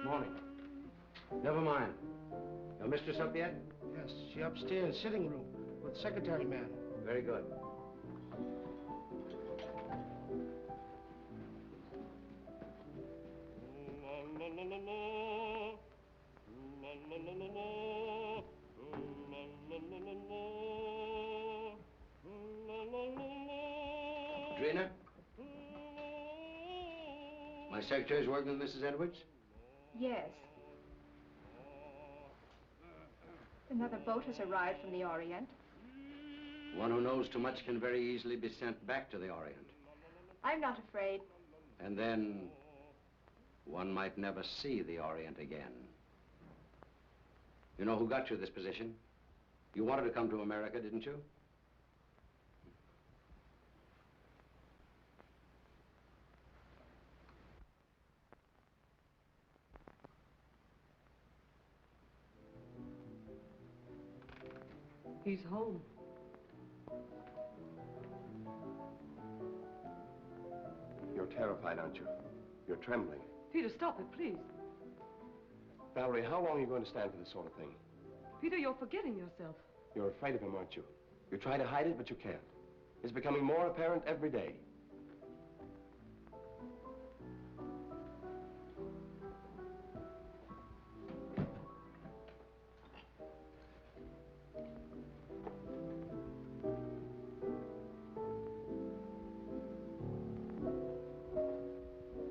Morning. Never mind. Your mistress up yet? Yes, she upstairs, sitting room, with secretary man. Very good. Drina? My secretary's working with Mrs. Edwards? Yes. Another boat has arrived from the Orient. One who knows too much can very easily be sent back to the Orient. I'm not afraid. And then one might never see the Orient again. You know who got you this position? You wanted to come to America, didn't you? He's home. You're terrified, aren't you? You're trembling. Peter, stop it, please. Valerie, how long are you going to stand for this sort of thing? Peter, you're forgetting yourself. You're afraid of him, aren't you? You try to hide it, but you can't. It's becoming more apparent every day.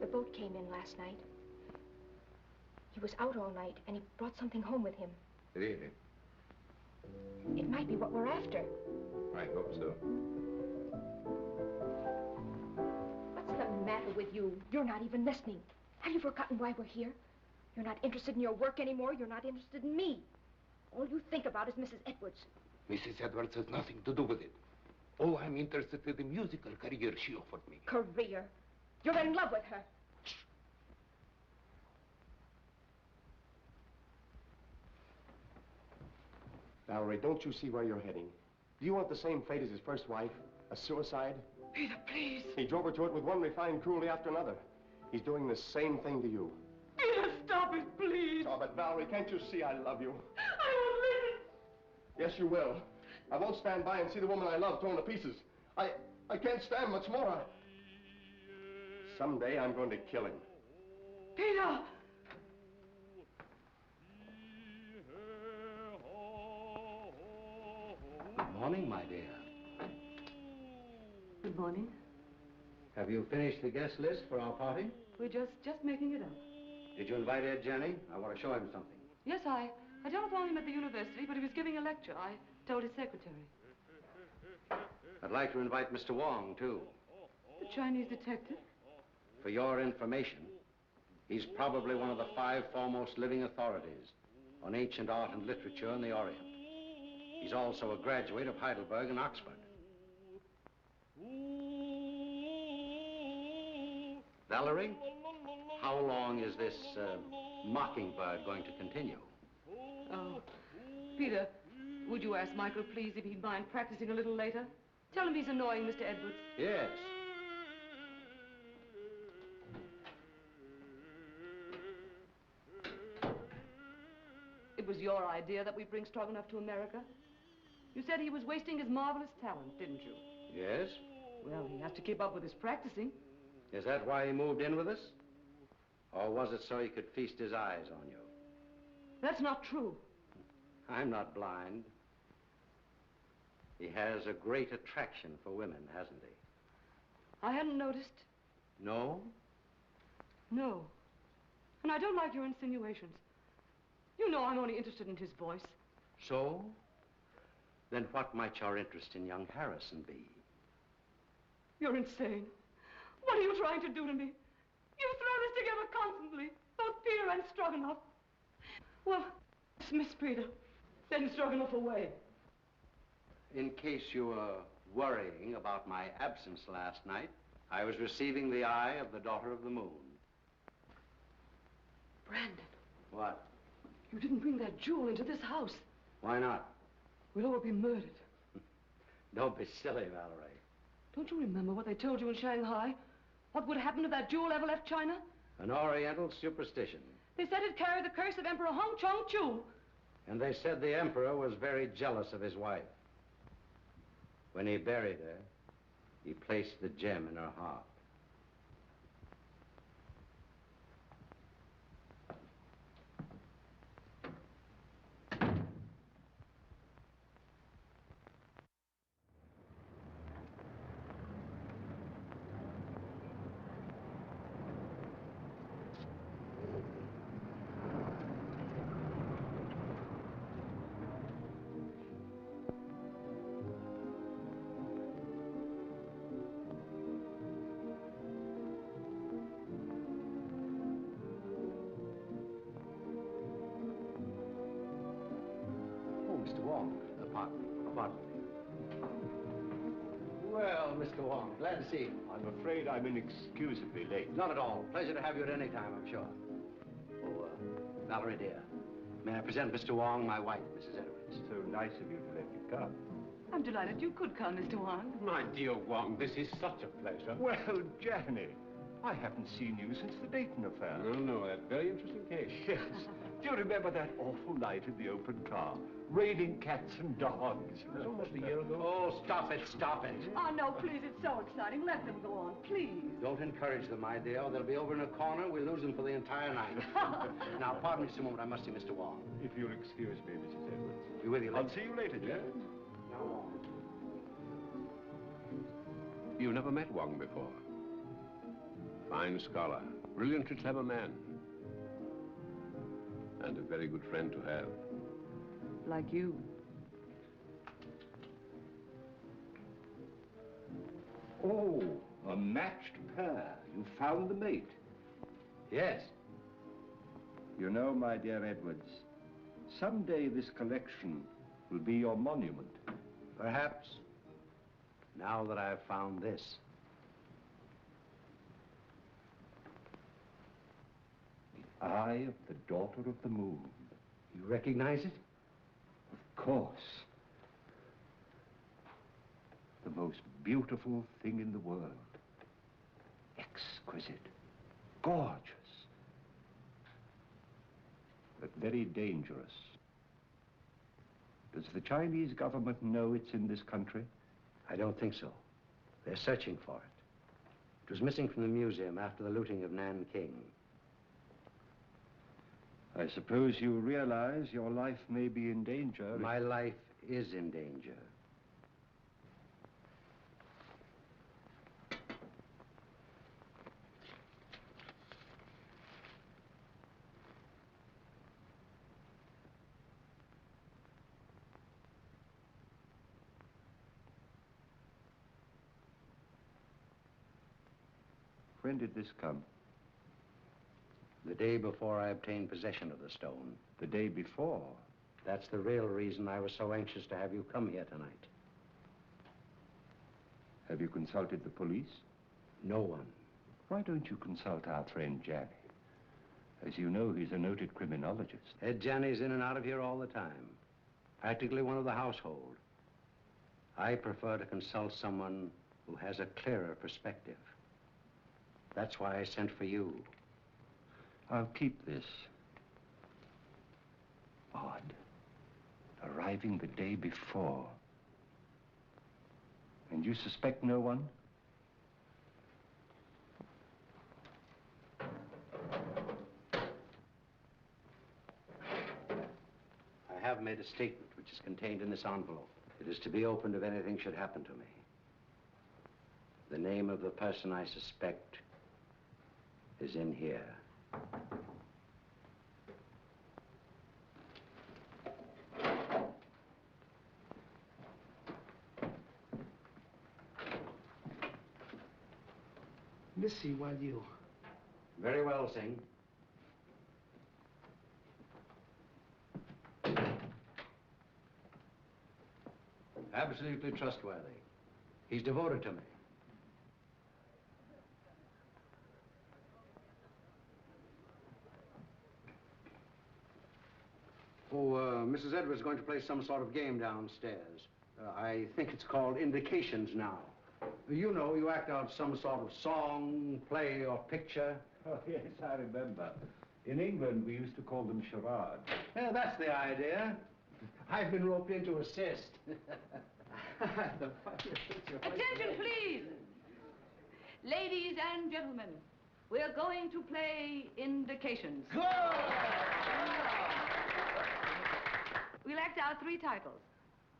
The boat came in last night. He was out all night, and he brought something home with him. Really? It might be what we're after. I hope so. What's the matter with you? You're not even listening. Have you forgotten why we're here? You're not interested in your work anymore. You're not interested in me. All you think about is Mrs. Edwards. Mrs. Edwards has nothing to do with it. Oh, I'm interested in the musical career she offered me. Career? You're in love with her. Valerie, don't you see where you're heading? Do you want the same fate as his first wife? A suicide? Peter, please. He drove her to it with one refined cruelty after another. He's doing the same thing to you. Peter, stop it, please. Oh, but Valerie, can't you see I love you? I won't listen. Yes, you will. I won't stand by and see the woman I love thrown to pieces. I can't stand much more. Someday I'm going to kill him. Peter! Good morning, my dear. Good morning. Have you finished the guest list for our party? We're just making it up. Did you invite Ed Jenny? I want to show him something. Yes, I telephoned him at the university, but he was giving a lecture. I told his secretary. I'd like to invite Mr. Wong, too. The Chinese detective? For your information, he's probably one of the 5 foremost living authorities on ancient art and literature in the Orient. He's also a graduate of Heidelberg and Oxford. Valerie, how long is this mockingbird going to continue? Oh, Peter, would you ask Michael, please, if he'd mind practicing a little later? Tell him he's annoying Mr. Edwards. Yes. It was your idea that we bring Stroganoff to America. You said he was wasting his marvelous talent, didn't you? Yes? Well, he has to keep up with his practicing. Is that why he moved in with us? Or was it so he could feast his eyes on you? That's not true. I'm not blind. He has a great attraction for women, hasn't he? I hadn't noticed. No? No. And I don't like your insinuations. You know I'm only interested in his voice. So? Then what might your interest in young Harrison be? You're insane. What are you trying to do to me? You throw this together constantly, both Peter and Stroganoff. Well, dismiss Peter, send Stroganoff away. In case you were worrying about my absence last night, I was receiving the eye of the daughter of the moon. Brandon. What? You didn't bring that jewel into this house. Why not? We'll all be murdered. Don't be silly, Valerie. Don't you remember what they told you in Shanghai? What would happen if that jewel ever left China? An Oriental superstition. They said it carried the curse of Emperor Hong Chong-Chu. And they said the emperor was very jealous of his wife. When he buried her, he placed the gem in her heart. Mr. Wong, pardon me. Well, Mr. Wong, glad to see you. I'm afraid I'm inexcusably late. Not at all. Pleasure to have you at any time, I'm sure. Oh, Valerie, dear, may I present Mr. Wong, my wife, Mrs. Edwards. So nice of you to let me come. I'm delighted you could come, Mr. Wong. My dear Wong, this is such a pleasure. Well, Janny, I haven't seen you since the Dayton affair. No, that very interesting case. Yes. Do you remember that awful night in the open car? Raining cats and dogs. It was almost a year ago. Oh, stop it. Oh, no, please, it's so exciting. Let them go on, please. Don't encourage them, my dear. They'll be over in a corner. We'll lose them for the entire night. Now, pardon me just a moment. I must see Mr. Wong. If you'll excuse me, Mrs. Edwards. Be with you later. I'll see you later, Jan. Now, Wong. You never met Wong before. Fine scholar, brilliantly clever man. And a very good friend to have. Like you. Oh, a matched pair. You found the mate. Yes. You know, my dear Edwards, someday this collection will be your monument. Perhaps. Now that I've found this. The eye of the daughter of the moon. You recognize it? Of course. The most beautiful thing in the world. Exquisite. Gorgeous. But very dangerous. Does the Chinese government know it's in this country? I don't think so. They're searching for it. It was missing from the museum after the looting of Nanking. I suppose you realize your life may be in danger. My life is in danger. When did this come? The day before I obtained possession of the stone. The day before? That's the real reason I was so anxious to have you come here tonight. Have you consulted the police? No one. Why don't you consult our friend Janny? As you know, he's a noted criminologist. Ed Janny's in and out of here all the time. Practically one of the household. I prefer to consult someone who has a clearer perspective. That's why I sent for you. I'll keep this. Odd. Arriving the day before. And you suspect no one? I have made a statement which is contained in this envelope. It is to be opened if anything should happen to me. The name of the person I suspect is in here. Missy, while you... Very well, Singh. Absolutely trustworthy. He's devoted to me. Oh, Mrs. Edwards is going to play some sort of game downstairs. I think it's called Indications now. You know, you act out some sort of song, play, or picture. Oh, yes, I remember. In England, we used to call them charades. Yeah, that's the idea. I've been roped in to assist. Attention, please. Ladies and gentlemen, we're going to play indications. We'll act out 3 titles.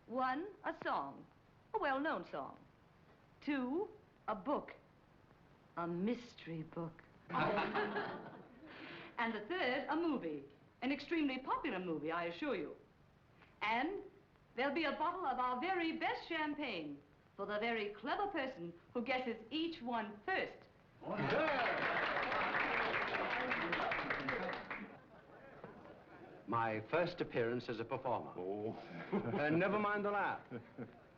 1, a song, a well-known song. 2, a book, a mystery book. And the 3rd, a movie, an extremely popular movie, I assure you. And there'll be a bottle of our very best champagne for the very clever person who guesses each one first. My first appearance as a performer. Oh. Never mind the laugh.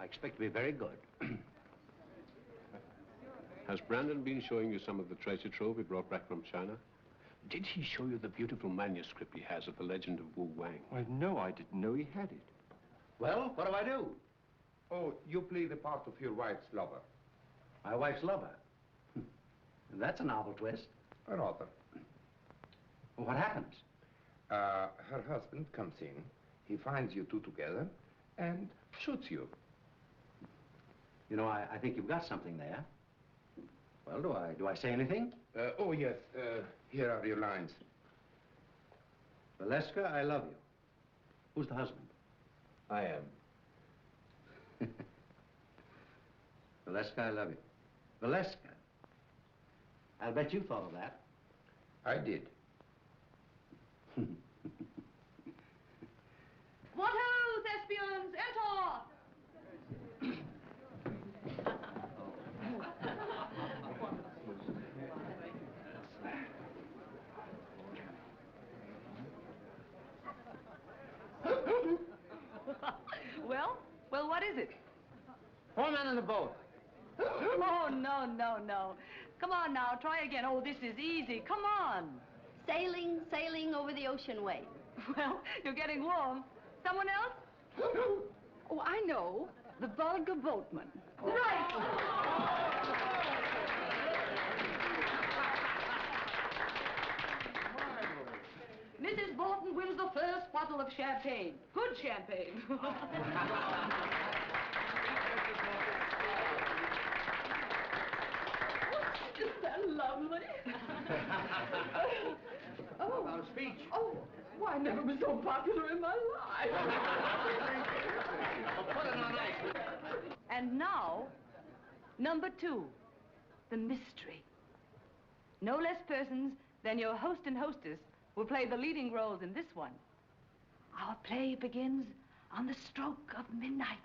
I expect to be very good. Has Brandon been showing you some of the treasure trove he brought back from China? Did he show you the beautiful manuscript he has of the legend of Wu Wang? Well, no, I didn't know he had it. Well, what do I do? Oh, you play the part of your wife's lover. My wife's lover. That's a novel twist. Rather. Well, what happens? Her husband comes in, he finds you two together, and shoots you. You know, I think you've got something there. Well, do I say anything? Oh, yes, here are your lines. Valeska, I love you. Who's the husband? I am. Valeska, I love you. Valeska. I'll bet you thought of that. I did. What ho, thespians, enter! Well, what is it? 4 men in the boat. Oh, no. Come on now, try again. Oh, this is easy. Come on. Sailing over the ocean wave. Well, you're getting warm. Someone else? Oh, I know. The vulgar boatman. Right. Mrs. Bolton wins the first bottle of champagne. Good champagne. Isn't that lovely? Oh. About a speech. Oh, why, I never was so popular in my life. Put it on ice. And now, number 2, the mystery. No less persons than your host and hostess will play the leading roles in this one. Our play begins on the stroke of midnight.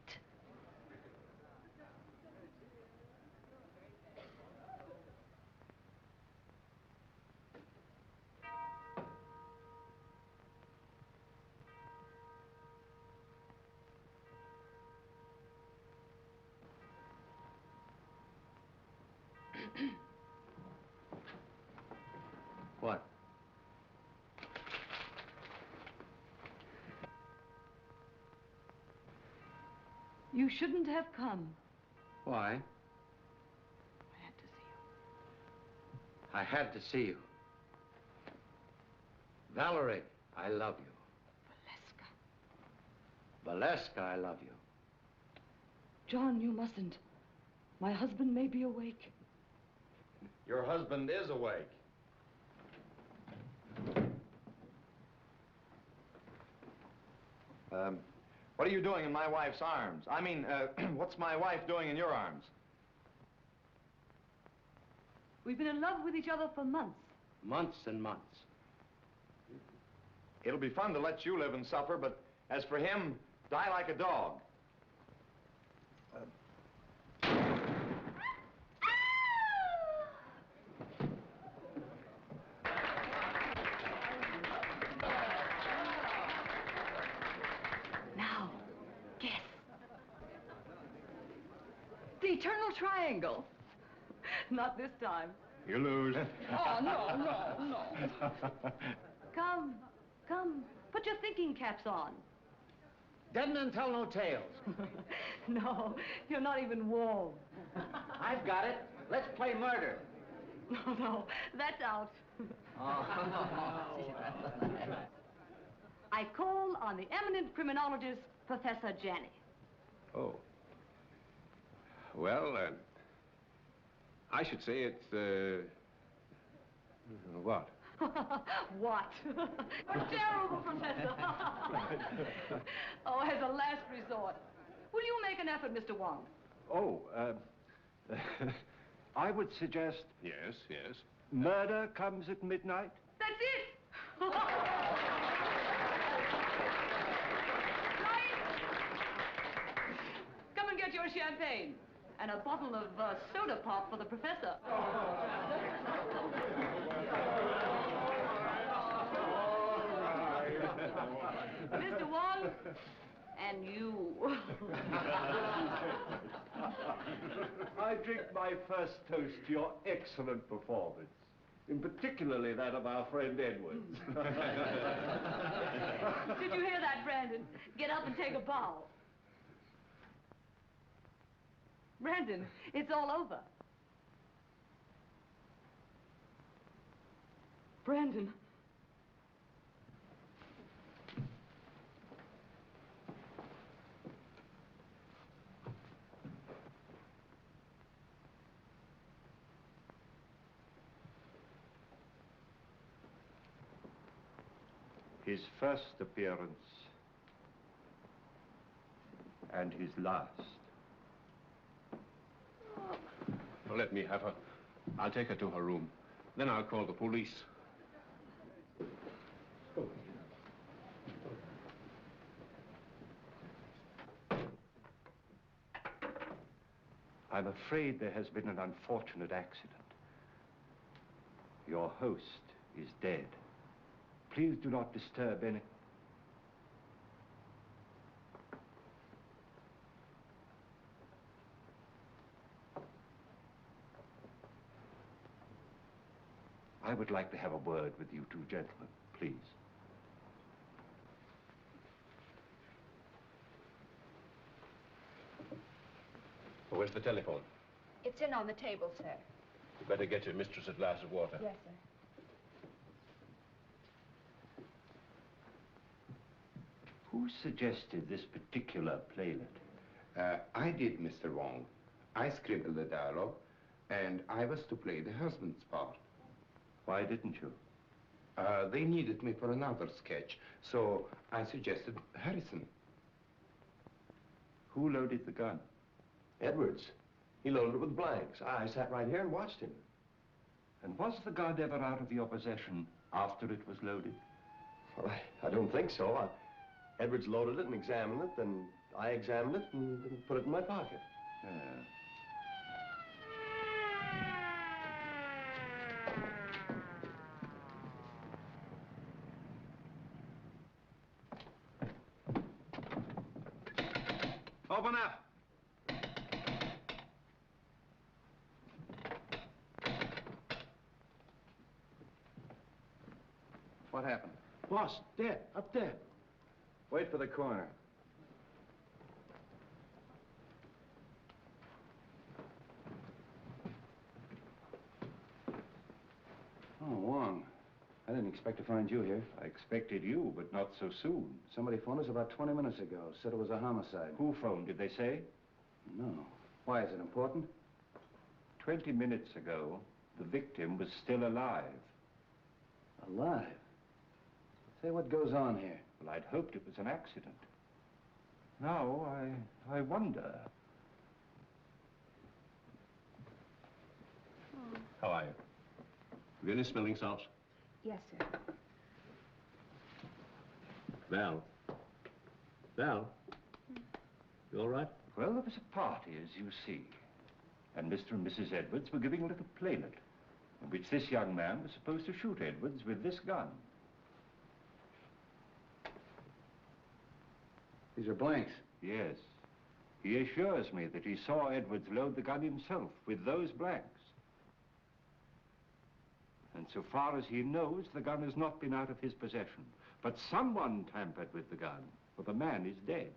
What? You shouldn't have come. Why? I had to see you. I had to see you. Valerie, I love you. Valeska. Valeska, I love you. John, you mustn't. My husband may be awake. Your husband is awake. What are you doing in my wife's arms? I mean, what's my wife doing in your arms? We've been in love with each other for months. Months and months. It'll be fun to let you live and suffer, but as for him, die like a dog. Now, guess. The eternal triangle. Not this time. You lose. Oh, no. Come. Put your thinking caps on. Dead men tell no tales. No, you're not even warm. I've got it. Let's play murder. No, that's out. I call on the eminent criminologist, Professor Janney. Oh. Well, I should say it's, what? What? Terrible, Professor. Oh, as a last resort. Will you make an effort, Mr. Wong? Oh, I would suggest Yes, yes. murder comes at midnight. That's it! Right? Come and get your champagne. And a bottle of soda pop for the professor. Mr. Wong, and you. I drink my first toast to your excellent performance, in particularly that of our friend Edwards. Did you hear that, Brandon? Get up and take a bow. Brandon, it's all over. Brandon. His first appearance and his last. Well, let me have her. I'll take her to her room. Then I'll call the police. I'm afraid there has been an unfortunate accident. Your host is dead. Please do not disturb any... I would like to have a word with you two gentlemen, please. Where's the telephone? It's in on the table, sir. You better get your mistress a glass of water. Yes, sir. Who suggested this particular playlet? I did, Mr. Wong. I scribbled the dialogue, and I was to play the husband's part. Why didn't you? They needed me for another sketch, so I suggested Harrison. Who loaded the gun? Edwards. He loaded it with blanks. I sat right here and watched him. And was the gun ever out of your possession after it was loaded? Well, I don't think so. Edwards loaded it and examined it, then I examined it and put it in my pocket. Yeah. Open up! What happened? Boss, dead, up there. Wait for the coroner. Oh, Wong. I didn't expect to find you here. I expected you, but not so soon. Somebody phoned us about 20 minutes ago. Said it was a homicide. Who phoned, did they say? No. Why, is it important? 20 minutes ago, the victim was still alive. Alive? Say, what goes on here? Well, I'd hoped it was an accident. Now, I wonder. How are you? Have you any smelling salts? Yes, sir. Val? Val? You all right? Well, there was a party, as you see. And Mr. and Mrs. Edwards were giving a little playlet, in which this young man was supposed to shoot Edwards with this gun. These are blanks. Yes. He assures me that he saw Edwards load the gun himself with those blanks. And so far as he knows, the gun has not been out of his possession. But someone tampered with the gun, for the man is dead.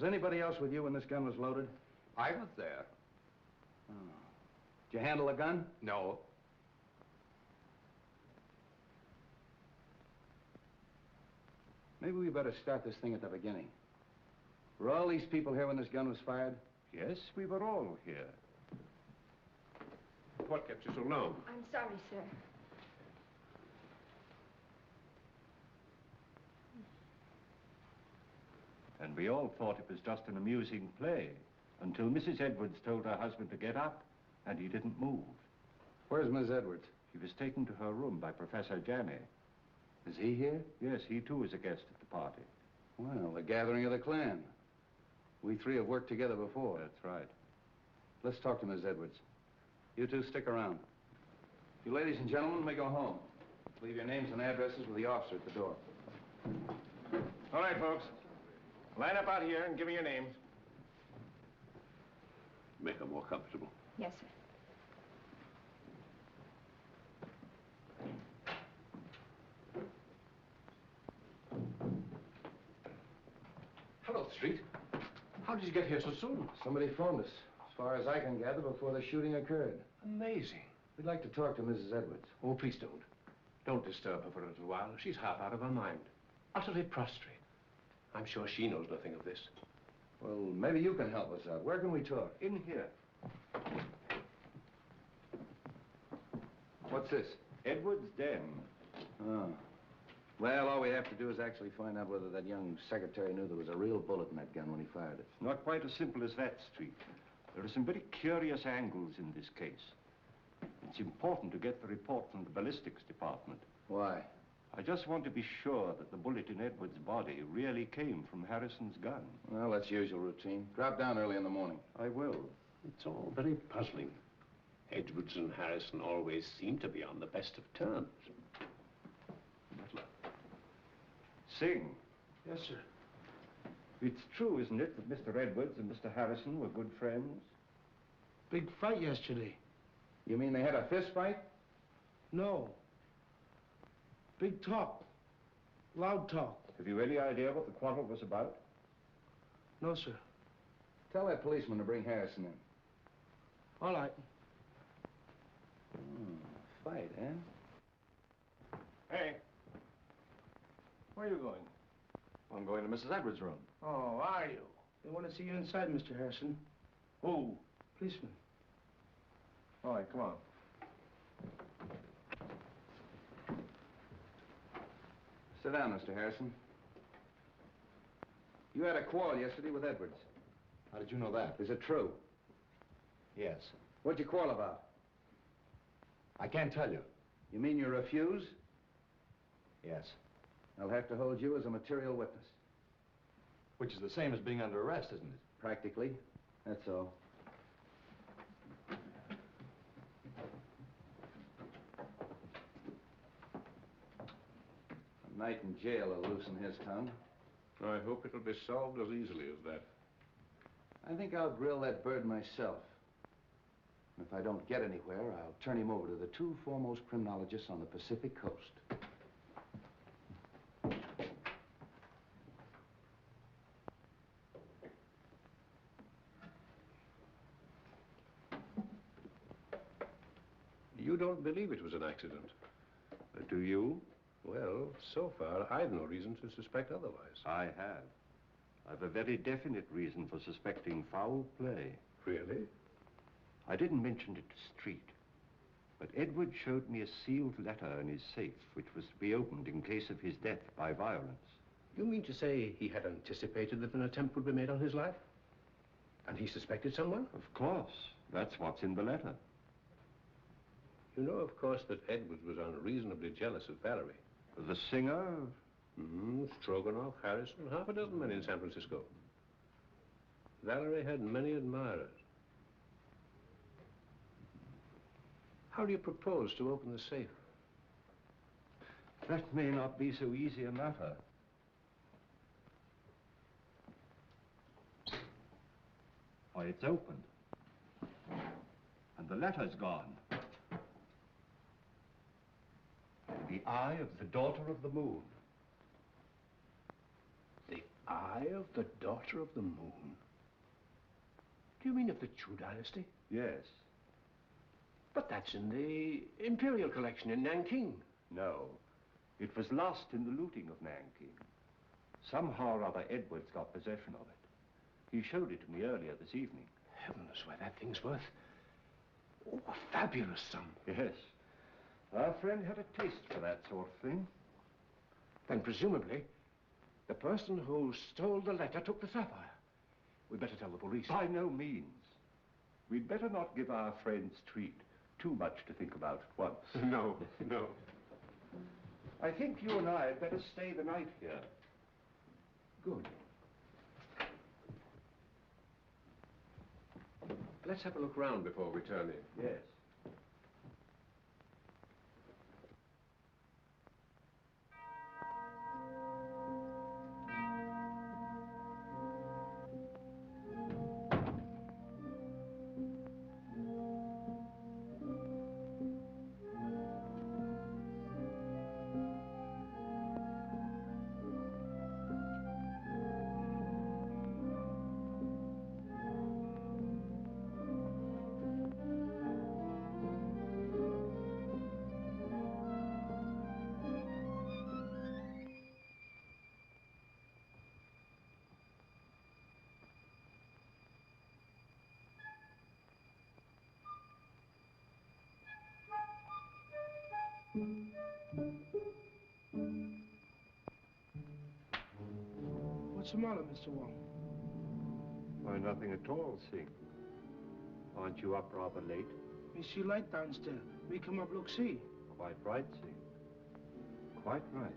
Was anybody else with you when this gun was loaded? I was there. Oh. Did you handle a gun? No. Maybe we better start this thing at the beginning. Were all these people here when this gun was fired? Yes, we were all here. What kept you so long? I'm sorry, sir. And we all thought it was just an amusing play until Mrs. Edwards told her husband to get up, and he didn't move. Where's Miss Edwards? She was taken to her room by Professor Janney. Is he here? Yes, he too is a guest at the party. Well, the gathering of the clan. We three have worked together before. That's right. Let's talk to Miss Edwards. You two stick around. You ladies and gentlemen may go home. Leave your names and addresses with the officer at the door. All right, folks. Line up out here and give me your names. Make her more comfortable. Yes, sir. Hello, Street. How did you get here so soon? Somebody phoned us, as far as I can gather, before the shooting occurred. Amazing. We'd like to talk to Mrs. Edwards. Oh, please don't. Don't disturb her for a little while. She's half out of her mind. Utterly prostrate. I'm sure she knows nothing of this. Well, maybe you can help us out. Where can we talk? In here. What's this? Edwards' den. Oh. Well, all we have to do is actually find out whether that young secretary knew there was a real bullet in that gun when he fired it. Not quite as simple as that, Street. There are some very curious angles in this case. It's important to get the report from the ballistics department. Why? I just want to be sure that the bullet in Edwards' body really came from Harrison's gun. Well, that's usual routine. Drop down early in the morning. I will. It's all very puzzling. Edwards and Harrison always seem to be on the best of terms. Butler. Sing. Yes, sir. It's true, isn't it, that Mr. Edwards and Mr. Harrison were good friends? Big fight yesterday. You mean they had a fist fight? No. Big talk. Loud talk. Have you any idea what the quarrel was about? No, sir. Tell that policeman to bring Harrison in. All right. Fight, eh? Hey. Where are you going? I'm going to Mrs. Edwards' room. Oh, are you? They want to see you inside, Mr. Harrison. Who? Policeman. All right, come on. Sit down, Mr. Harrison. You had a quarrel yesterday with Edwards. How did you know that? Is it true? Yes. What'd you quarrel about? I can't tell you. You mean you refuse? Yes. I'll have to hold you as a material witness. Which is the same as being under arrest, isn't it? Practically. That's all. A night in jail will loosen his tongue. I hope it'll be solved as easily as that. I think I'll grill that bird myself. And if I don't get anywhere, I'll turn him over to the two foremost criminologists on the Pacific Coast. You don't believe it was an accident? Do you? Well, so far, I've no reason to suspect otherwise. I have. I've a very definite reason for suspecting foul play. Really? I didn't mention it to Street, but Edward showed me a sealed letter in his safe, which was to be opened in case of his death by violence. You mean to say he had anticipated that an attempt would be made on his life? And he suspected someone? Of course. That's what's in the letter. You know, of course, that Edwards was unreasonably jealous of Valerie. The singer? Stroganoff, Harrison, half a dozen men in San Francisco. Valerie had many admirers. How do you propose to open the safe? That may not be so easy a matter. Why, it's opened. And the letter's gone. The eye of the daughter of the moon. The Eye of the Daughter of the Moon. Do you mean of the Chu dynasty? Yes. But that's in the Imperial collection in Nanking. No. It was lost in the looting of Nanking. Somehow or other, Edwards got possession of it. He showed it to me earlier this evening. Heavens, why, that thing's worth... oh, a fabulous sum. Yes. Our friend had a taste for that sort of thing. Then presumably, the person who stole the letter took the sapphire. We'd better tell the police. By no means. We'd better not give our friend's treat too much to think about at once. No, no. I think you and I had better stay the night here. Good. Let's have a look round before we turn in. Yes. What's the matter, Mr. Wong? Why, nothing at all, Sing. Aren't you up rather late? Me see light downstairs. Me come up look see. Quite right, Sing. Quite right.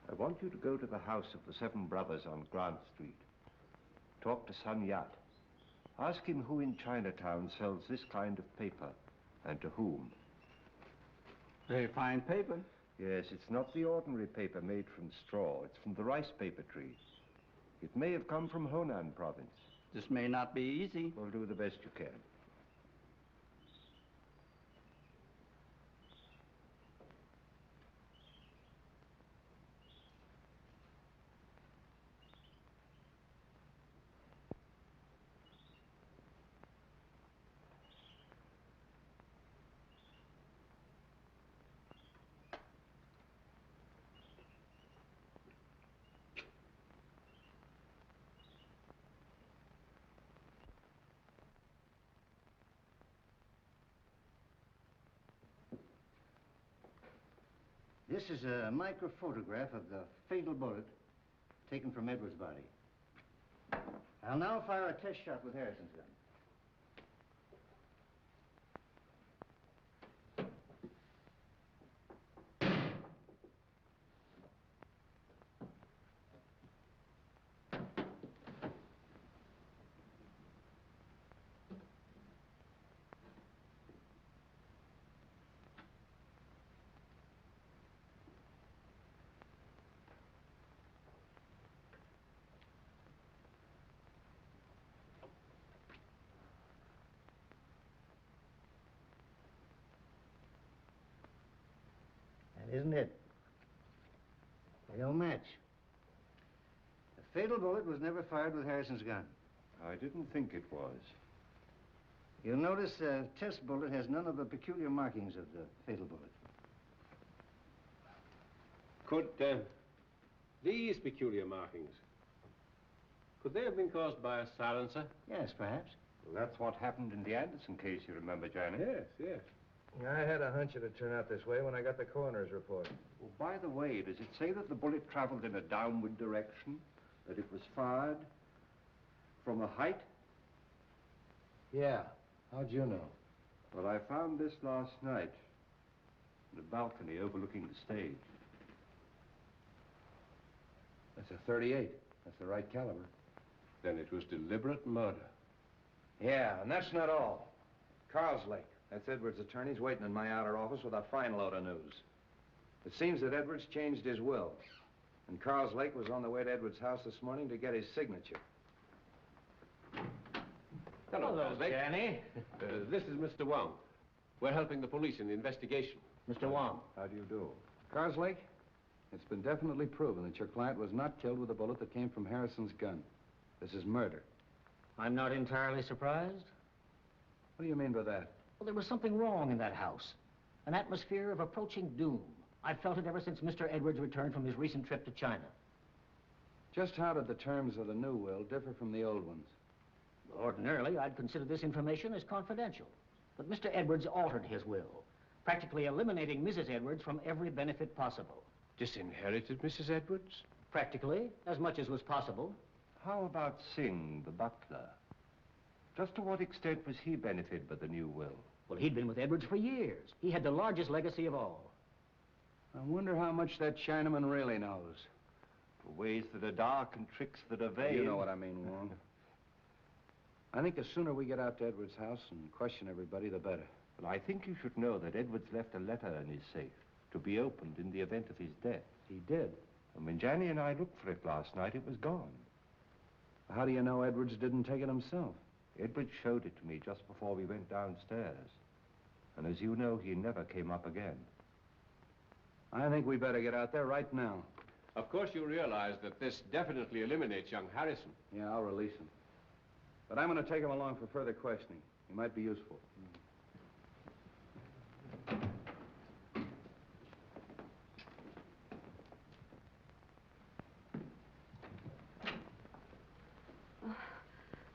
I want you to go to the house of the Seven Brothers on Grant Street. Talk to Sun Yat. Ask him who in Chinatown sells this kind of paper, and to whom. Very fine paper. Yes, it's not the ordinary paper made from straw. It's from the rice paper tree. It may have come from Honan province. This may not be easy. Well, do the best you can. This is a microphotograph of the fatal bullet taken from Edwards' body. I'll now fire a test shot with Harrison's gun. match. The fatal bullet was never fired with Harrison's gun. I didn't think it was. You'll notice the test bullet has none of the peculiar markings of the fatal bullet. Could these peculiar markings, could they have been caused by a silencer? Yes, perhaps. Well, that's what happened in the Anderson case, you remember, Johnny? Yes, yes. I had a hunch it'd turn out this way when I got the coroner's report. Well, by the way, does it say that the bullet traveled in a downward direction? That it was fired from a height? Yeah. How'd you know? Well, I found this last night in a balcony overlooking the stage. That's a 38. That's the right caliber. Then it was deliberate murder. Yeah, and that's not all. Carlslake, that's Edwards' attorney's waiting in my outer office with a fine load of news. It seems that Edwards changed his will, and Carlslake was on the way to Edwards' house this morning to get his signature. Hello, Carlslake. Danny. This is Mr. Wong. We're helping the police in the investigation. Mr. Wong. How do you do? Carlslake, it's been definitely proven that your client was not killed with a bullet that came from Harrison's gun. This is murder. I'm not entirely surprised. What do you mean by that? Well, there was something wrong in that house. An atmosphere of approaching doom. I've felt it ever since Mr. Edwards returned from his recent trip to China. Just how did the terms of the new will differ from the old ones? Ordinarily, I'd consider this information as confidential. But Mr. Edwards altered his will, practically eliminating Mrs. Edwards from every benefit possible. Disinherited Mrs. Edwards? Practically, as much as was possible. How about Singh, the butler? Just to what extent was he benefited by the new will? Well, he'd been with Edwards for years. He had the largest legacy of all. I wonder how much that Chinaman really knows. For ways that are dark and tricks that are vain. You know what I mean, Wong. I think the sooner we get out to Edwards' house and question everybody, the better. But I think you should know that Edwards left a letter in his safe to be opened in the event of his death. He did. And when Janny and I looked for it last night, it was gone. How do you know Edwards didn't take it himself? Edwards showed it to me just before we went downstairs. And as you know, he never came up again. I think we better get out there right now. Of course you realize that this definitely eliminates young Harrison. Yeah, I'll release him. But I'm going to take him along for further questioning. He might be useful.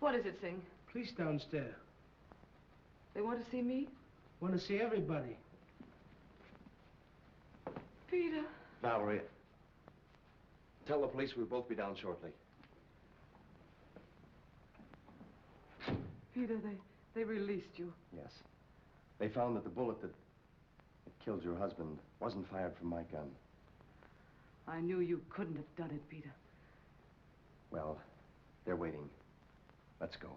What is it, Singh? Police downstairs. They want to see me? Want to see everybody. Peter. Valerie, tell the police we'll both be down shortly. Peter, they released you. Yes. They found that the bullet that killed your husband wasn't fired from my gun. I knew you couldn't have done it, Peter. Well, they're waiting. Let's go.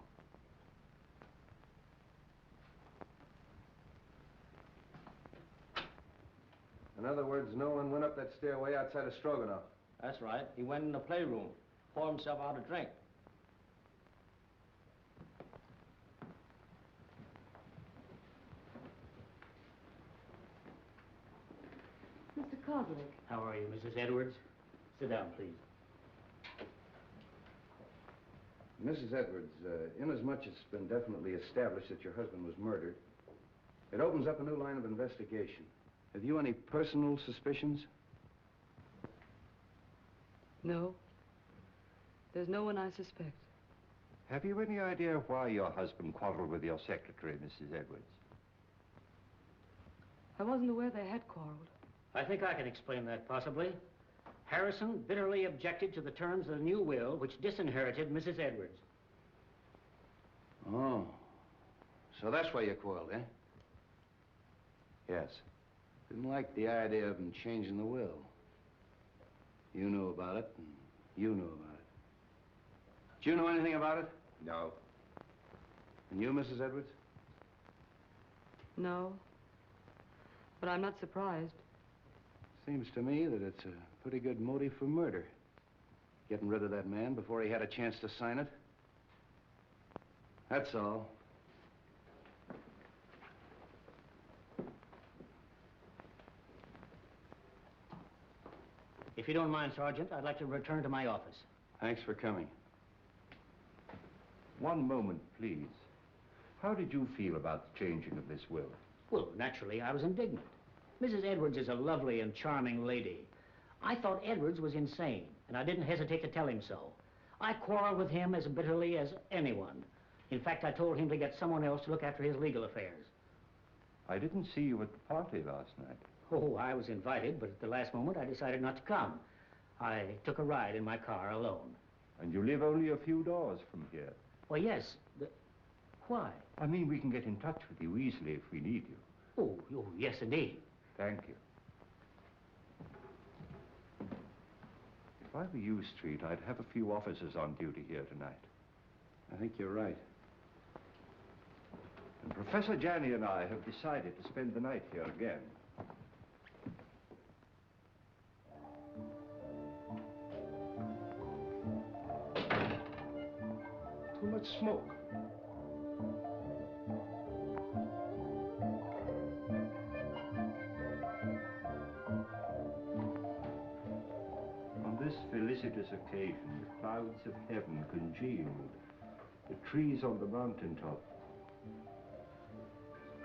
In other words, no one went up that stairway outside of Stroganoff. That's right. He went in the playroom, poured himself out a drink. Mr. Carlslake. How are you, Mrs. Edwards? Sit down, please. Mrs. Edwards, inasmuch it's been definitely established that your husband was murdered, it opens up a new line of investigation. Have you any personal suspicions? No. There's no one I suspect. Have you any idea why your husband quarreled with your secretary, Mrs. Edwards? I wasn't aware they had quarreled. I think I can explain that, possibly. Harrison bitterly objected to the terms of the new will, which disinherited Mrs. Edwards. Oh. So that's why you quarreled, eh? Yes. Didn't like the idea of him changing the will. You knew about it, and you knew about it. Did you know anything about it? No. And you, Mrs. Edwards? No. But I'm not surprised. Seems to me that it's a pretty good motive for murder. Getting rid of that man before he had a chance to sign it. That's all. If you don't mind, Sergeant, I'd like to return to my office. Thanks for coming. One moment, please. How did you feel about the changing of this will? Well, naturally, I was indignant. Mrs. Edwards is a lovely and charming lady. I thought Edwards was insane, and I didn't hesitate to tell him so. I quarreled with him as bitterly as anyone. In fact, I told him to get someone else to look after his legal affairs. I didn't see you at the party last night. Oh, I was invited, but at the last moment I decided not to come. I took a ride in my car alone. And you live only a few doors from here. Well, yes. Why? I mean, we can get in touch with you easily if we need you. Oh, yes, indeed. Thank you. If I were you, Street, I'd have a few officers on duty here tonight. I think you're right. And Professor Janney and I have decided to spend the night here again. Too much smoke. On this felicitous occasion, the clouds of heaven congealed, the trees on the mountaintop.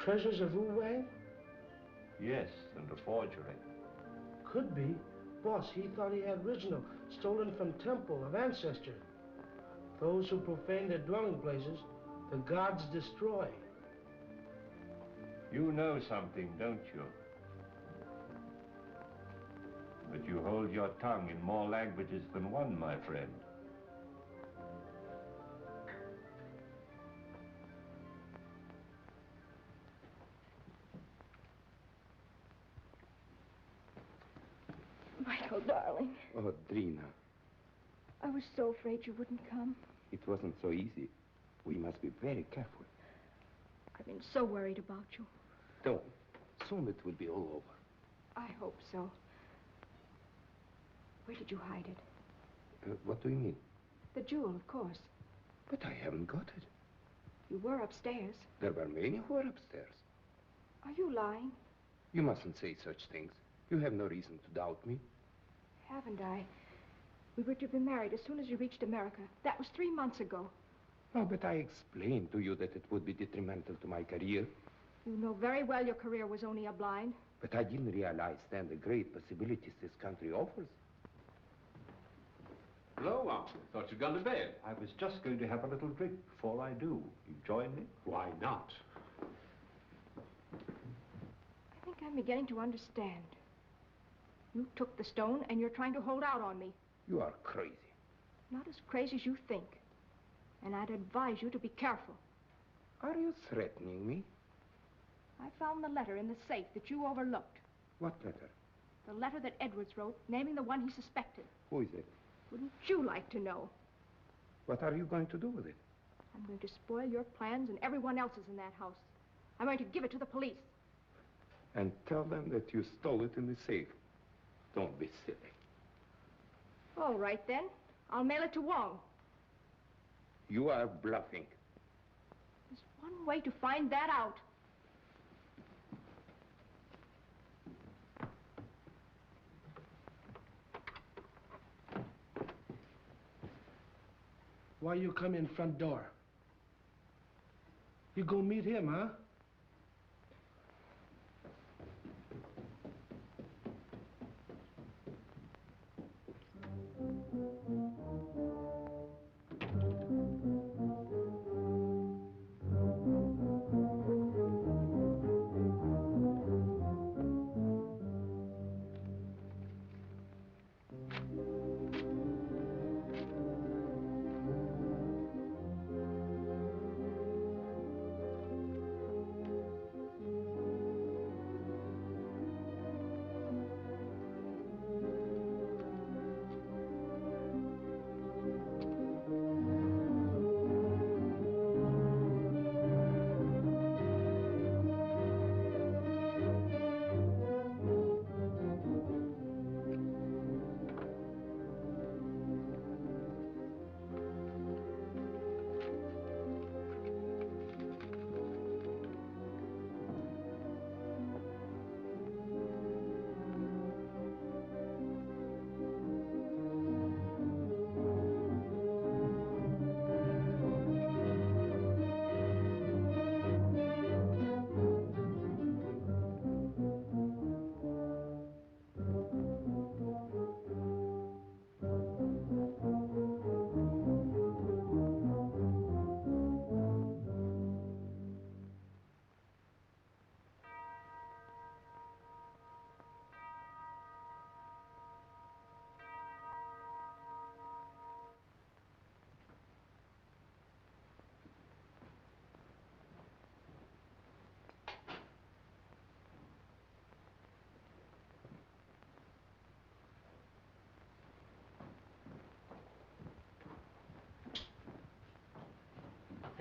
Treasures of Wu Wang? Yes, and a forgery. Could be. Boss, he thought he had original, stolen from temple of ancestor. Those who profane their dwelling places, the gods destroy. You know something, don't you? But you hold your tongue in more languages than one, my friend. Michael, darling, Oh, Drina, I was so afraid you wouldn't come. it wasn't so easy. We must be very careful. I've been so worried about you. Don't. Soon it will be all over. I hope so. Where did you hide it? What do you mean? The jewel, of course. But I haven't got it. You were upstairs. There were many who were upstairs. Are you lying? You mustn't say such things. You have no reason to doubt me. Haven't I? We were to be married as soon as you reached America. That was 3 months ago. Oh, but I explained to you that it would be detrimental to my career. You know very well your career was only a blind. But I didn't realize then the great possibilities this country offers. Hello, Uncle. Thought you'd gone to bed. I was just going to have a little drink before I do. You join me? Why not? I think I'm beginning to understand. You took the stone and you're trying to hold out on me. You are crazy. Not as crazy as you think. And I'd advise you to be careful. Are you threatening me? I found the letter in the safe that you overlooked. What letter? The letter that Edwards wrote, naming the one he suspected. Who is it? Wouldn't you like to know? What are you going to do with it? I'm going to spoil your plans and everyone else's in that house. I'm going to give it to the police. And tell them that you stole it in the safe. Don't be silly. All right, then. I'll mail it to Wong. You are bluffing. There's one way to find that out. Why you come in front door? You go meet him, huh?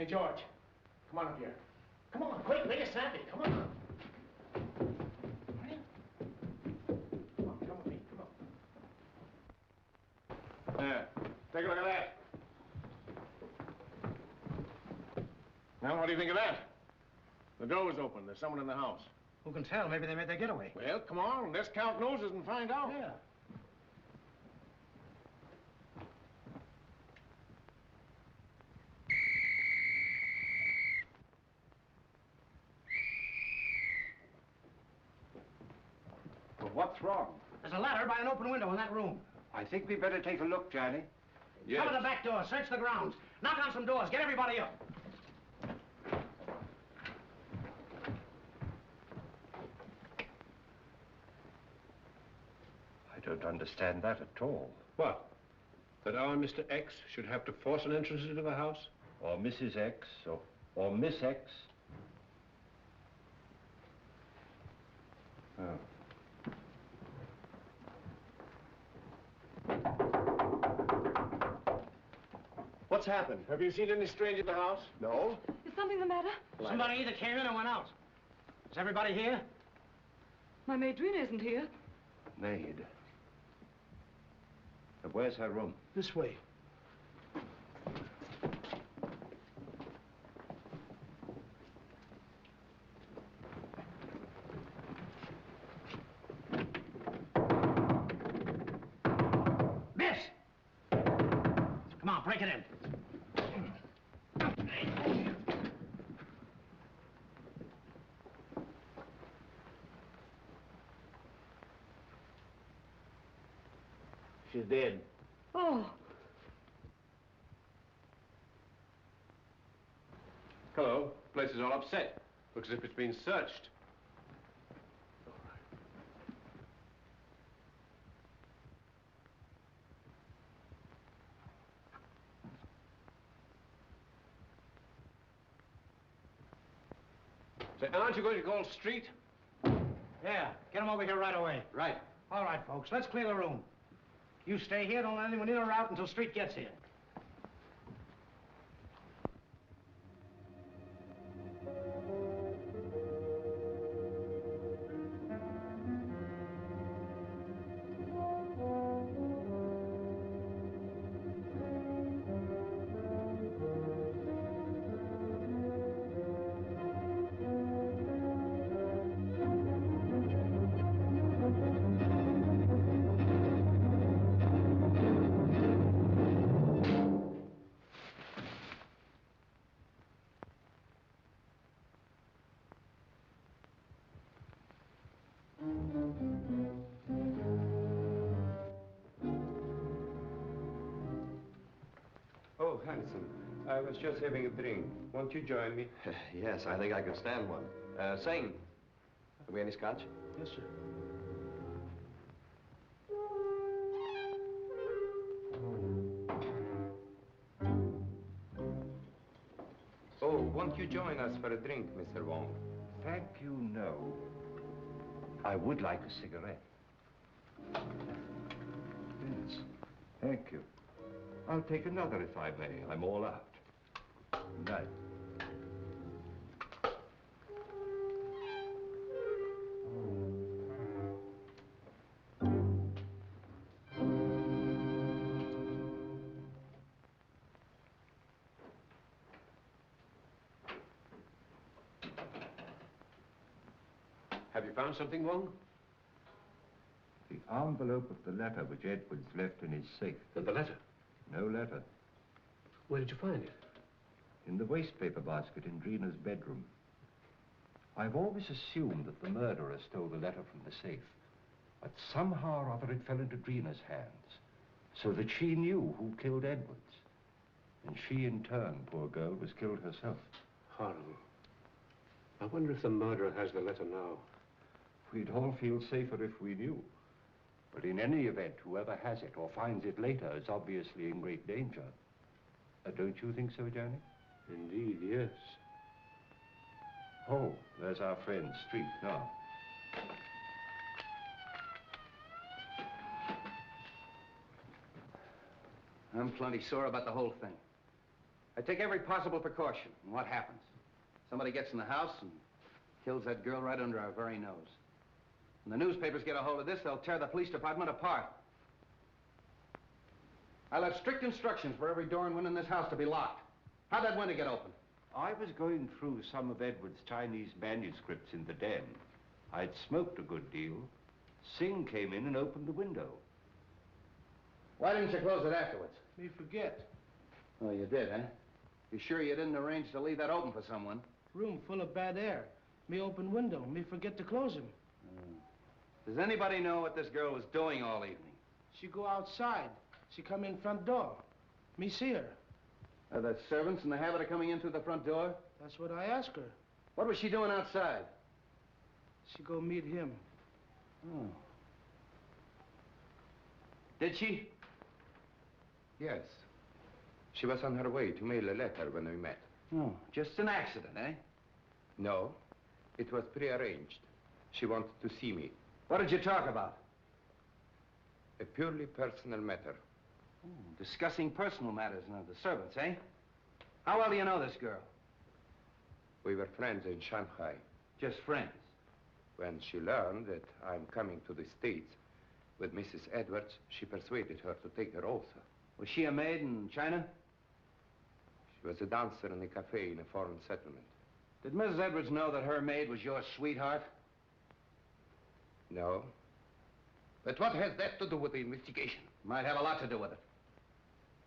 Hey, George, come on up here. Come on, quick, make it snappy. Come on. Come with me, come on. There. Take a look at that. Now, what do you think of that? The door was open. There's someone in the house. Who can tell? Maybe they made their getaway. Well, come on. Let's count noses and find out. Yeah. Well, what's wrong? There's a ladder by an open window in that room. I think we better take a look, Johnny. Yes. Cover the back door. Search the grounds. Knock on some doors. Get everybody up. I don't understand that at all. What? That our Mr. X should have to force an entrance into the house? Or Mrs. X, or Miss X. Oh. What's happened? Have you seen any stranger in the house? No. Is something the matter? Somebody either came in or went out. Is everybody here? My maid Drina isn't here. Maid. But where's her room? This way. Miss! Come on, break it in. She's dead. Oh. Hello. Place is all upset. Looks as if it's been searched. Say, aren't you going to call street? Yeah, get them over here right away. Right. All right, folks, let's clear the room. You stay here, don't let anyone in or out until Street gets here. Oh, handsome. I was just having a drink. Won't you join me? Yes, I think I could stand one. Sane. Have we any scotch? Yes, sir. Oh, won't you join us for a drink, Mr. Wong? Thank you, no. I would like a cigarette. Yes, thank you. I'll take another if I may. I'm all out. Good night. Have you found something, Wong? The envelope of the letter which Edwards left in his safe. And the letter? No letter. Where did you find it? In the wastepaper basket in Drina's bedroom. I've always assumed that the murderer stole the letter from the safe. But somehow or other it fell into Drina's hands. So that she knew who killed Edwards. And she, in turn, poor girl, was killed herself. Horrible. I wonder if the murderer has the letter now. We'd all feel safer if we knew. But in any event, whoever has it or finds it later is obviously in great danger. Don't you think so, Johnny? Indeed, yes. Oh, there's our friend, Street, now. I'm plenty sore about the whole thing. I take every possible precaution. And what happens? Somebody gets in the house and kills that girl right under our very nose. When the newspapers get a hold of this, they'll tear the police department apart. I left strict instructions for every door and window in this house to be locked. How'd that window get open? I was going through some of Edward's Chinese manuscripts in the den. I'd smoked a good deal. Singh came in and opened the window. Why didn't you close it afterwards? Me forget. Oh, you did, eh? You sure you didn't arrange to leave that open for someone? Room full of bad air. Me open window. Me forget to close him. Does anybody know what this girl was doing all evening? She go outside. She come in front door. Me see her. Are the servants in the habit of coming in through the front door? That's what I asked her. What was she doing outside? She go meet him. Oh. Did she? Yes. She was on her way to mail a letter when we met. Oh, just an accident, eh? No, it was prearranged. She wanted to see me. What did you talk about? A purely personal matter. Oh, discussing personal matters now, the servants, eh? How well do you know this girl? We were friends in Shanghai. Just friends? When she learned that I'm coming to the States with Mrs. Edwards, she persuaded her to take her also. Was she a maid in China? She was a dancer in a cafe in a foreign settlement. Did Mrs. Edwards know that her maid was your sweetheart? No. But what has that to do with the investigation? Might have a lot to do with it.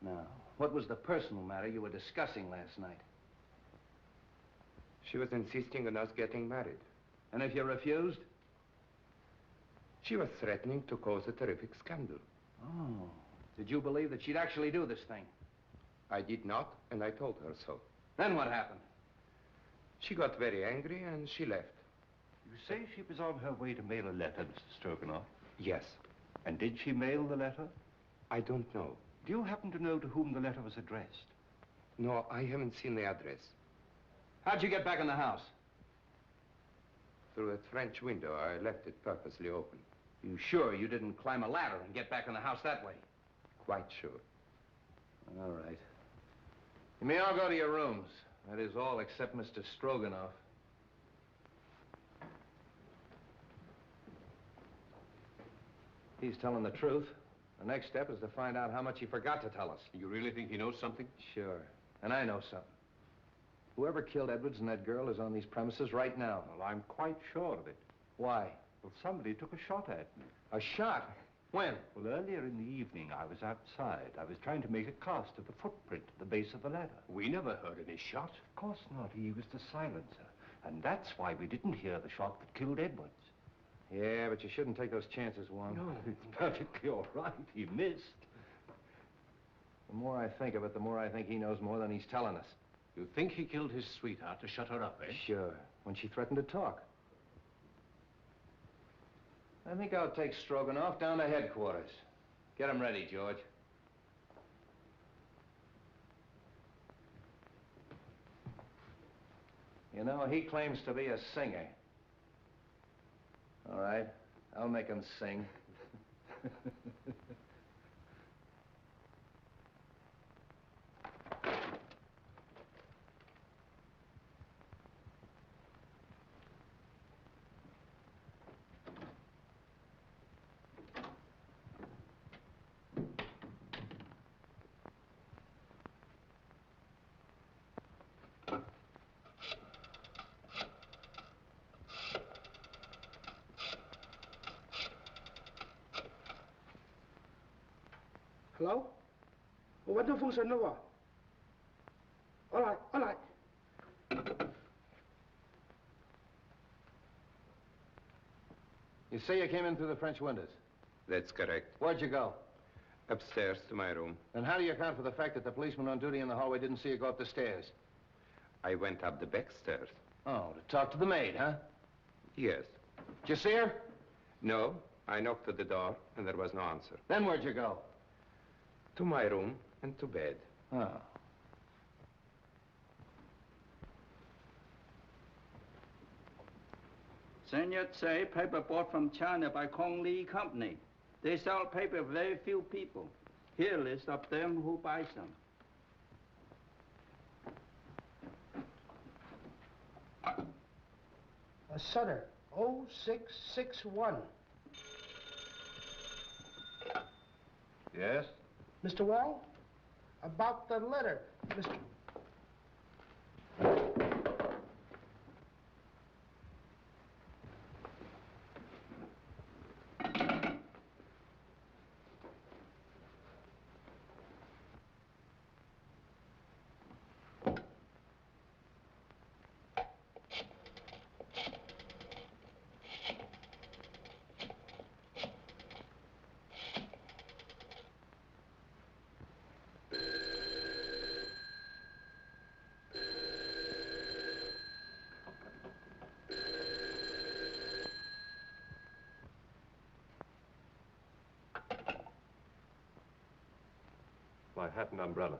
Now, what was the personal matter you were discussing last night? She was insisting on us getting married. And if you refused? She was threatening to cause a terrific scandal. Oh. Did you believe that she'd actually do this thing? I did not, and I told her so. Then what happened? She got very angry and she left. You say she was on her way to mail a letter, Mr. Stroganoff? Yes. And did she mail the letter? I don't know. Do you happen to know to whom the letter was addressed? No, I haven't seen the address. How'd you get back in the house? Through a French window. I left it purposely open. You sure you didn't climb a ladder and get back in the house that way? Quite sure. All right. You may all go to your rooms. That is all except Mr. Stroganoff. He's telling the truth. The next step is to find out how much he forgot to tell us. You really think he knows something? Sure. And I know something. Whoever killed Edwards and that girl is on these premises right now. Well, I'm quite sure of it. Why? Well, somebody took a shot at me. A shot? When? Well, earlier in the evening, I was outside. I was trying to make a cast of the footprint at the base of the ladder. We never heard any shot. Of course not. He used a silencer. And that's why we didn't hear the shot that killed Edwards. Yeah, but you shouldn't take those chances, Wong. No, it's perfectly all right. He missed. The more I think of it, the more I think he knows more than he's telling us. You think he killed his sweetheart to shut her up, eh? Sure. When she threatened to talk. I think I'll take Stroganoff down to headquarters. Get him ready, George. You know, he claims to be a singer. All right, I'll make him sing. Hello? What the function now? All right, all right. You say you came in through the French windows? That's correct. Where'd you go? Upstairs to my room. And how do you account for the fact that the policeman on duty in the hallway didn't see you go up the stairs? I went up the back stairs. Oh, to talk to the maid, huh? Yes. Did you see her? No, I knocked at the door and there was no answer. Then where'd you go? To my room and to bed. Oh. Senior say paper bought from China by Kong Lee Company. They sell paper very few people. Here list of them who buy some. Sutter, 0661. Yes? Mr. Wong? About the letter, Mr. My hat and umbrella.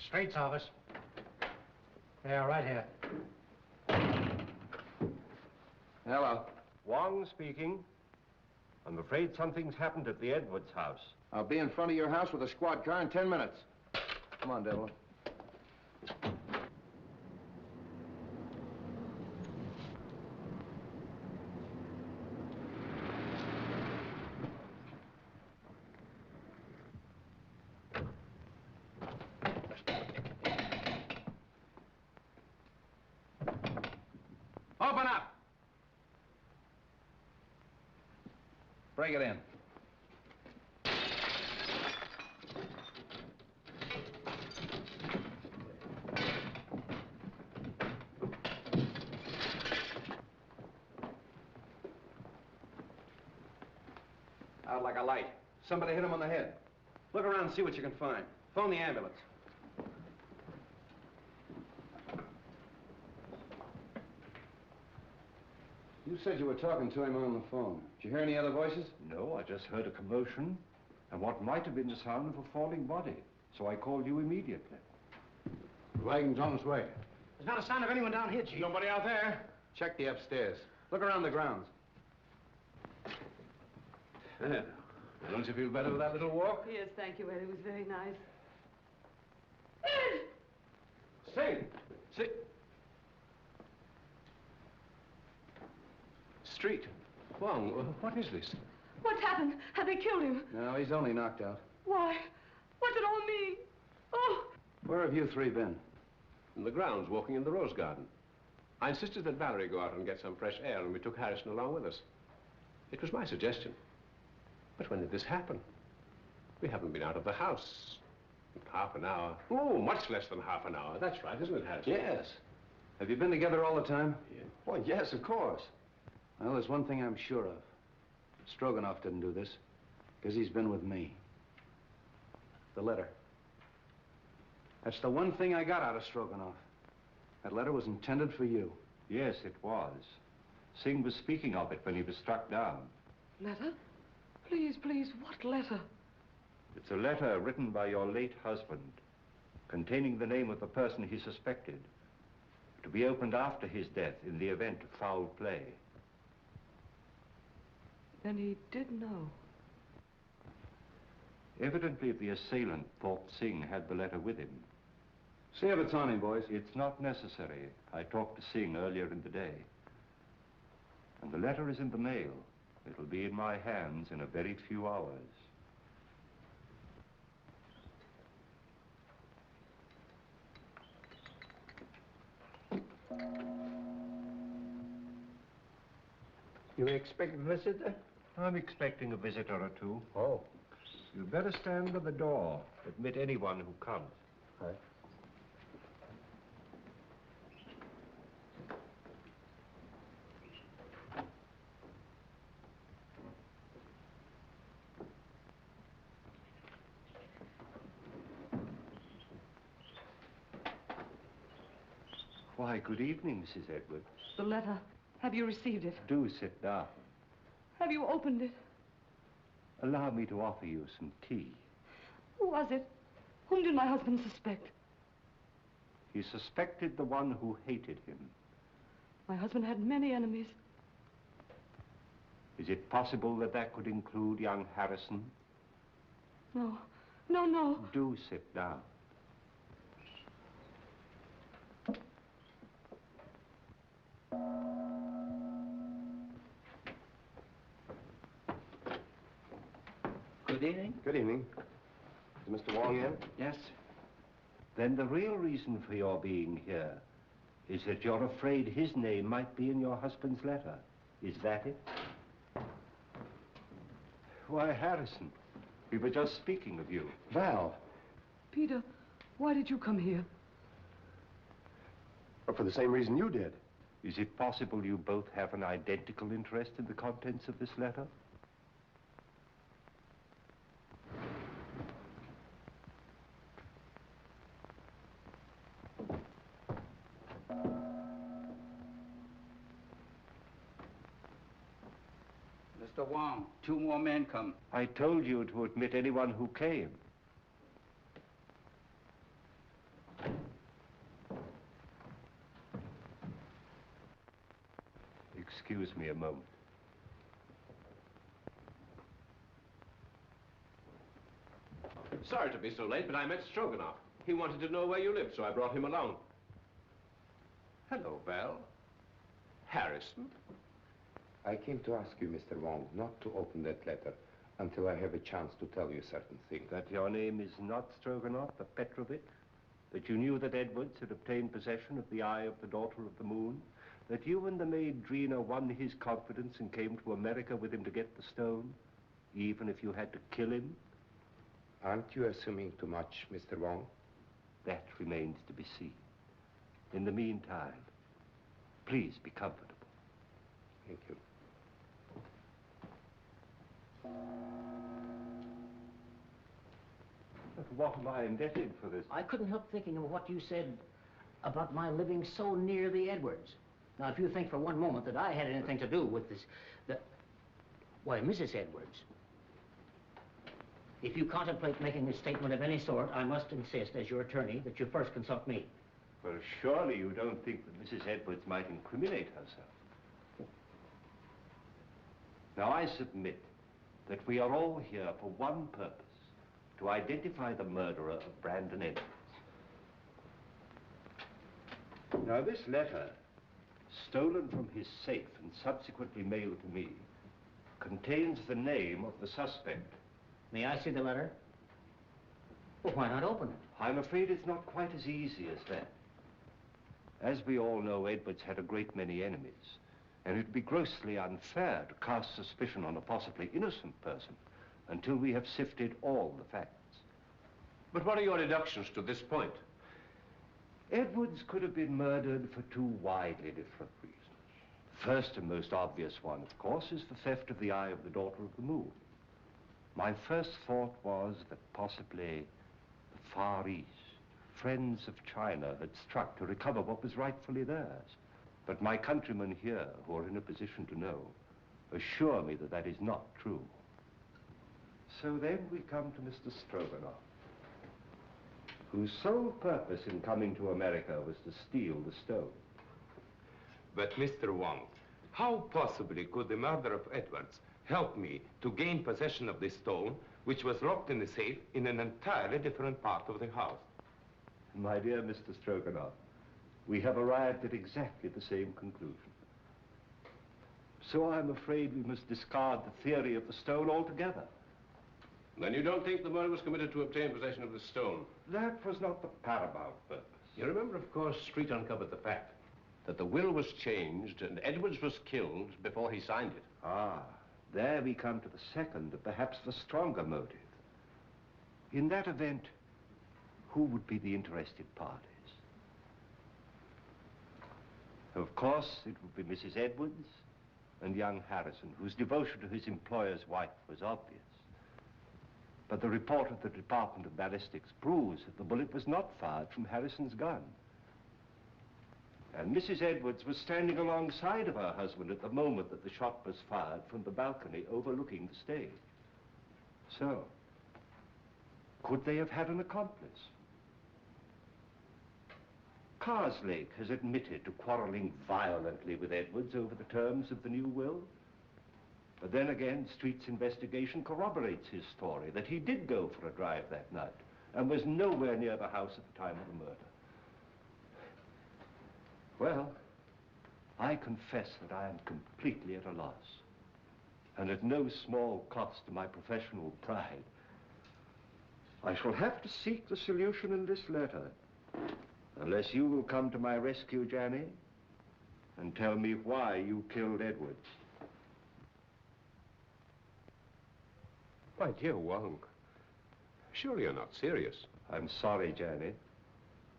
Straight's office. Yeah, right here. Hello. Wong speaking. I'm afraid something's happened at the Edwards house. I'll be in front of your house with a squad car in 10 minutes. Come on, Devlin. Open up! Bring it in. Out like a light. Somebody hit him on the head. Look around and see what you can find. Phone the ambulance. You said you were talking to him on the phone. Did you hear any other voices? No, I just heard a commotion and what might have been the sound of a falling body. So I called you immediately. The wagon's on its way. There's not a sign of anyone down here, Chief. Nobody out there? Check the upstairs. Look around the grounds. Yeah. Don't you feel better with that little walk? Yes, thank you, Ed. It was very nice. Sing! Sit. Street. Wong, what is this? What's happened? Have they killed him? No, he's only knocked out. Why? What's it all mean? Oh! Where have you three been? In the grounds, walking in the rose garden. I insisted that Valerie go out and get some fresh air, and we took Harrison along with us. It was my suggestion. But when did this happen? We haven't been out of the house in half an hour. Oh, much less than half an hour. That's right, isn't it, Harrison? Yes. Have you been together all the time? Yeah. Well, yes, of course. Well, there's one thing I'm sure of. Stroganoff didn't do this, because he's been with me. The letter. That's the one thing I got out of Stroganoff. That letter was intended for you. Yes, it was. Singh was speaking of it when he was struck down. Letter? Please, please, what letter? It's a letter written by your late husband, containing the name of the person he suspected, to be opened after his death in the event of foul play. Then he did know. Evidently, the assailant thought Singh had the letter with him. See if it's on him, boys. It's not necessary. I talked to Singh earlier in the day. And the letter is in the mail. It'll be in my hands in a very few hours. You expect a visitor? I'm expecting a visitor or two. Oh. You'd better stand by the door. Admit anyone who comes. Right. Why, good evening, Mrs. Edwards. The letter. Have you received it? Do sit down. Have you opened it? Allow me to offer you some tea. Who was it? Whom did my husband suspect? He suspected the one who hated him. My husband had many enemies. Is it possible that that could include young Harrison? No. No, no. Do sit down. Good evening. Good evening. Is Mr. Wong in? Yes. Then the real reason for your being here is that you're afraid his name might be in your husband's letter. Is that it? Why, Harrison, we were just speaking of you. Val. Peter, why did you come here? For the same reason you did. Is it possible you both have an identical interest in the contents of this letter? Mr. Wong, 2 more men come. I told you to admit anyone who came. Excuse me a moment. Sorry to be so late, but I met Stroganoff. He wanted to know where you lived, so I brought him along. Hello, Val. Harrison? I came to ask you, Mr. Wong, not to open that letter until I have a chance to tell you certain things. That your name is not Stroganoff, but Petrovich? That you knew that Edwards had obtained possession of the eye of the daughter of the moon? That you and the maid Drina won his confidence and came to America with him to get the stone, even if you had to kill him? Aren't you assuming too much, Mr. Wong? That remains to be seen. In the meantime, please be comfortable. Thank you. But what am I indebted for this? I couldn't help thinking of what you said about my living so near the Edwards. Now, if you think for one moment that I had anything to do with this, why, Mrs. Edwards, if you contemplate making a statement of any sort, I must insist, as your attorney, that you first consult me. Well, surely you don't think that Mrs. Edwards might incriminate herself. Now, I submit that we are all here for one purpose, to identify the murderer of Brandon Edwards. Now, this letter, stolen from his safe and subsequently mailed to me, contains the name of the suspect. May I see the letter? Well, why not open it? I'm afraid it's not quite as easy as that. As we all know, Edwards had a great many enemies, and it'd be grossly unfair to cast suspicion on a possibly innocent person until we have sifted all the facts. But what are your deductions to this point? Edwards could have been murdered for 2 widely different reasons. The first and most obvious one, of course, is the theft of the eye of the daughter of the moon. My first thought was that possibly the Far East, friends of China, had struck to recover what was rightfully theirs. But my countrymen here, who are in a position to know, assure me that that is not true. So then we come to Mr. Stroganoff, whose sole purpose in coming to America was to steal the stone. But, Mr. Wong, how possibly could the murder of Edwards help me to gain possession of this stone, which was locked in the safe in an entirely different part of the house? My dear Mr. Stroganoff, we have arrived at exactly the same conclusion. So I'm afraid we must discard the theory of the stone altogether. Then you don't think the murder was committed to obtain possession of the stone? That was not the paramount purpose. You remember, of course, Street uncovered the fact that the will was changed and Edwards was killed before he signed it. Ah, there we come to the second, and perhaps the stronger motive. In that event, who would be the interested parties? Of course, it would be Mrs. Edwards and young Harrison, whose devotion to his employer's wife was obvious. But the report of the Department of Ballistics proves that the bullet was not fired from Harrison's gun. And Mrs. Edwards was standing alongside of her husband at the moment that the shot was fired from the balcony overlooking the stage. So, could they have had an accomplice? Karslake has admitted to quarreling violently with Edwards over the terms of the new will. But then again, Street's investigation corroborates his story that he did go for a drive that night and was nowhere near the house at the time of the murder. Well, I confess that I am completely at a loss, and at no small cost to my professional pride. I shall have to seek the solution in this letter, unless you will come to my rescue, Janny, and tell me why you killed Edwards. My dear Wong, surely you're not serious. I'm sorry, Janny.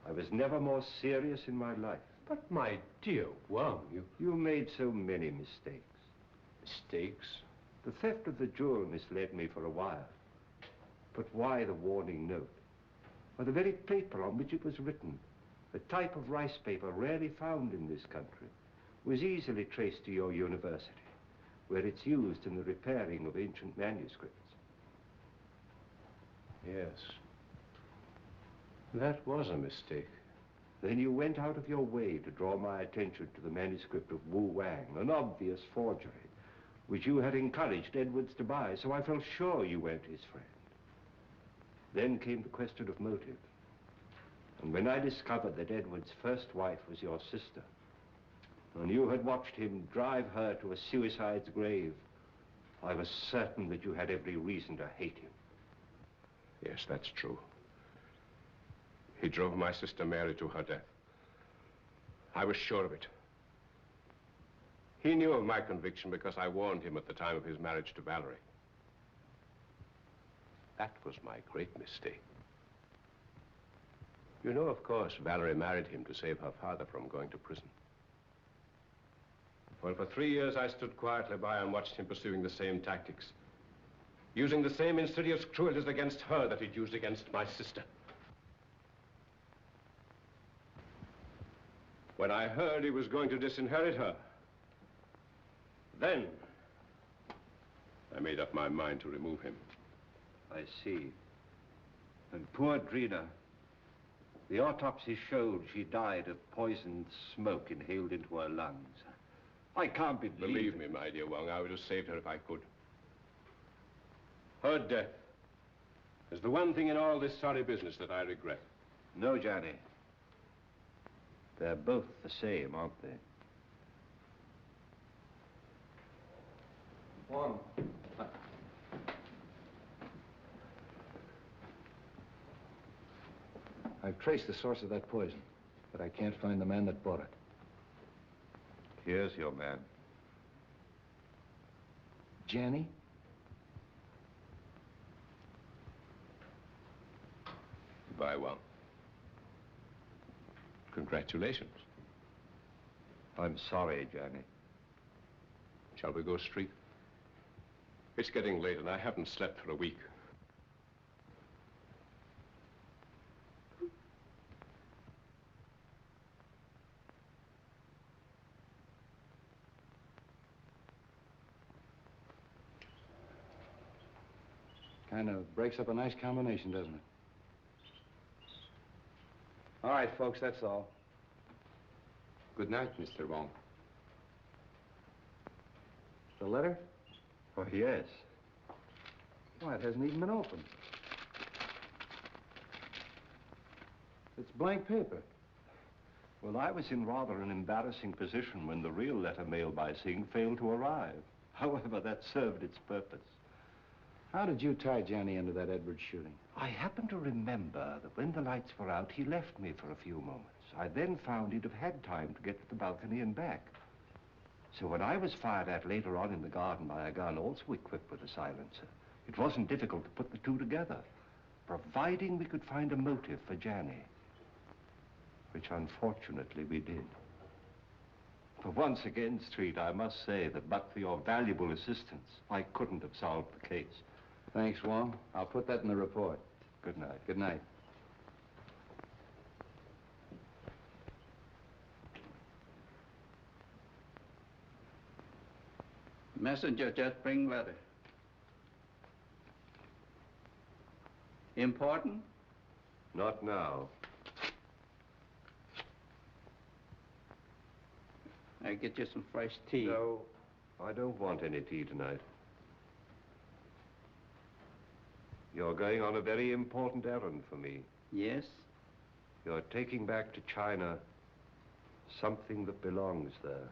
I was never more serious in my life. But my dear Wong, You made so many mistakes. Mistakes? The theft of the jewel misled me for a while. But why the warning note? Or the very paper on which it was written, a type of rice paper rarely found in this country, was easily traced to your university, where it's used in the repairing of ancient manuscripts. Yes. That was a mistake. Then you went out of your way to draw my attention to the manuscript of Wu Wang, an obvious forgery, which you had encouraged Edwards to buy, so I felt sure you weren't his friend. Then came the question of motive. And when I discovered that Edwards' first wife was your sister, and you had watched him drive her to a suicide's grave, I was certain that you had every reason to hate him. Yes, that's true. He drove my sister Mary to her death. I was sure of it. He knew of my conviction because I warned him at the time of his marriage to Valerie. That was my great mistake. You know, of course, Valerie married him to save her father from going to prison. Well, for 3 years, I stood quietly by and watched him pursuing the same tactics, using the same insidious cruelties against her that he'd used against my sister. When I heard he was going to disinherit her, then I made up my mind to remove him. I see. And poor Drina, the autopsy showed she died of poisoned smoke inhaled into her lungs. I can't Believe me, my dear Wong, I would have saved her if I could. Her death is the one thing in all this sorry business that I regret. No, Johnny. They're both the same, aren't they? Wong. I've traced the source of that poison, but I can't find the man that bought it. Here's your man. Janny? Goodbye, Wong. Congratulations. I'm sorry, Johnny. Shall we go street? It's getting late and I haven't slept for a week. Kind of breaks up a nice combination, doesn't it? All right, folks, that's all. Good night, Mr. Wong. The letter? Oh, yes. Why, it hasn't even been opened. It's blank paper. Well, I was in rather an embarrassing position when the real letter mailed by Singh failed to arrive. However, that served its purpose. How did you tie Johnny into that Edwards shooting? I happen to remember that when the lights were out, he left me for a few moments. I then found he'd have had time to get to the balcony and back. So when I was fired at later on in the garden by a gun also equipped with a silencer, it wasn't difficult to put the two together, providing we could find a motive for Johnny, which unfortunately we did. For once again, Street, I must say that but for your valuable assistance, I couldn't have solved the case. Thanks, Wong. I'll put that in the report. Good night. Good night. Messenger just bring letter. Important? Not now. I get you some fresh tea. No. I don't want any tea tonight. You're going on a very important errand for me. Yes? You're taking back to China something that belongs there.